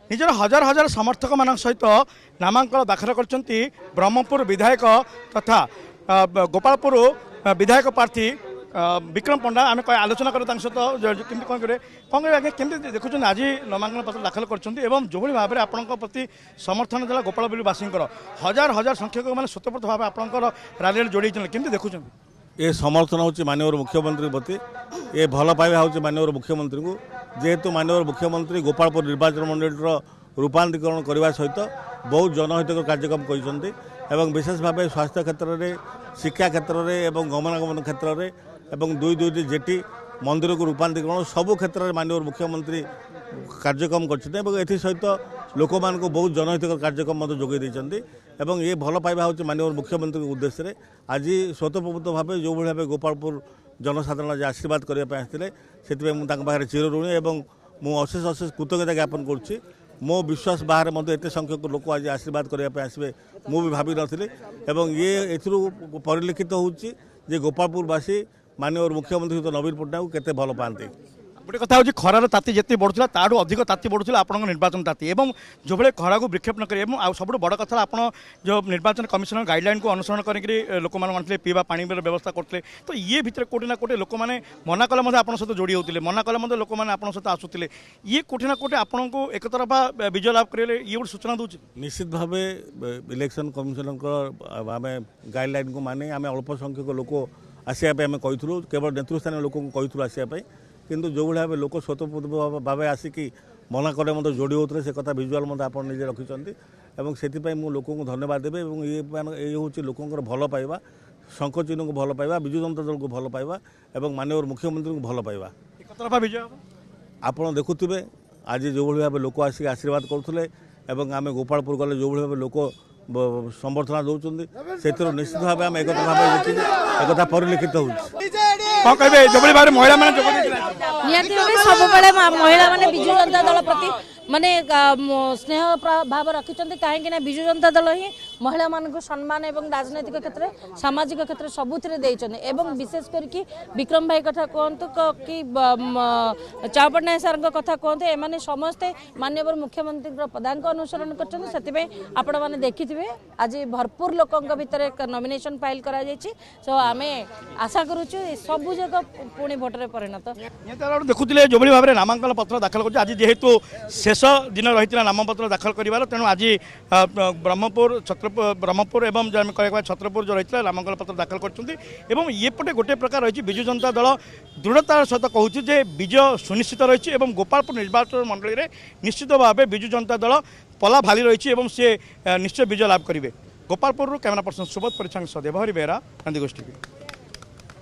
निजर हजार हजार समर्थक मान सहित नामांकन दाखल कर ब्रह्मपुर विधायक तथा गोपालपुर विधायक प्रार्थी विक्रम पंडा आम आलोचना करें सहित कमी कौन करें आगे केमी देखुं आज नामांकन पत्र दाखल कर जो भाव में आपण प्रति समर्थन देला गोपालपुरवासी हजार हजार संख्यक मैंने स्वतंत्र भाव आपंकर रैली जोड़ी केमी देखुं ये समर्थन हूँ माननीय मुख्यमंत्री प्रति ये भल पाइबा हूँ माननीय मुख्यमंत्री को जेहेतु माननीय मुख्यमंत्री गोपालपुर निर्वाचन मंडल रूपांतरीकरण करने सहित बहुत जनहितकर कार्यक्रम कर विशेष भाव स्वास्थ्य क्षेत्र में शिक्षा क्षेत्र में गमनागमन क्षेत्र में दुई दुईटी जेटी मंदिर को रूपांतरीकरण सबू क्षेत्र में माननीय मुख्यमंत्री कार्यक्रम कर सहित लोक मान बहुत जनहितकर कार्यक्रम जोगे एवं ये भल पाइबा हूँ माननीय मुख्यमंत्री उद्देश्य रे आज स्वतःप्रभुत भाव जो भाव गोपालपुर जनसाधारण आज आशीर्वाद करने आसते से चिर ऋणी और मुझे अशेष अशेष कृतज्ञता ज्ञापन करुच्ची मो विश्वास बाहर एत संख्यक लोक आज आशीर्वाद करने आसवे मुझे भावी नी ये परिलक्षित होची गोपालपुरवासी माननीय मुख्यमंत्री नवीन पट्टनायक केते भल पाती गोटे कथा हूँ खरार ताती जिते बढ़ुला ताठू अधिक ताती बढ़ुला आप निर्वाचन ताती और जो भाई खरा को विक्षेप न करें सब बड़ कथा आप जो निर्वाचन कमिशन गाइडलाइन को अनुसरण करके लोक मैंने पीवा पानी व्यवस्था करते तो ये भितर कोटी ना कोटी लोक मैंने मना कले आप सहित जोड़ी होते मना कले लोक मैंने आप सहित आसुले ये कोटी ना कोटी आपन को एक तरफा विजय लाभ करेंगे ये गोटे सूचना दूसरी निश्चित भाव इलेक्शन कमिशन आम गाइडलाइन को माने आम अल्प संख्यक लोक आसापी आम कहूँ केवल नेतृस्थानीय लोक कहूँ आसापी किंतु जो भाव लोक स्वतः भाव आसिकी मना करे मतलब जोड़ी होते से कथा भिजुआल मतलब आप निजे रखिंट से मुझे लोक धन्यवाद देवे ये हूँ लोकर भल पाइबा शंख चिन्ह को भल पाइबा विजु जनता दल को भल पाइबा और माननीय मुख्यमंत्री को भल पाइबा आप देखुवे आज जो भाव लोक आसिक आशीर्वाद करुले आम गोपालपुर गले जो भाव लोक समर्थना दौरान से निश्चित भाव आम एक भाव परिलक्षित हो महिला सब महिला माने विजु जनता दल प्रति माने स्नेह भाव रखिंट कहीं विजु जनता दल ही महिला मान सम्मान एवं राजनैतिक क्षेत्र सामाजिक क्षेत्र सबुथ विशेष करके विक्रम भाई कथा कहतु कि चाव पट्टनायक सार कथा कहतु एमाने समस्ते माननीय मुख्यमंत्री पदांक अनुसरण कर देखिथे आज भरपूर लोकों भितर नॉमिनेशन फाइल करा सो आम आशा करुचु सबू जगह पुणी भोटर परिणत देखुले जो भाव में नामांकन पत्र दाखल कर आज जेहेतु शेष दिन रही नामपत्र दाखल कर तेणु आज ब्रह्मपुर एवं जो कह छत्रपुर जो रही नामांकन पत्र दाखल कर ये पटे गोटे प्रकार रही विजु जनता दल दृढ़तार सहित कहूँ विजय सुनिश्चित रही गोपालपुर निर्वाचन मंडल में निश्चित भाव विजु जनता दल पला भाली रही सी निश्चय विजय लाभ करेंगे गोपालपुर कैमरा पर्सन सुबोध परिछांग सदेव हरि बेहरा नंदीगोष्ठी।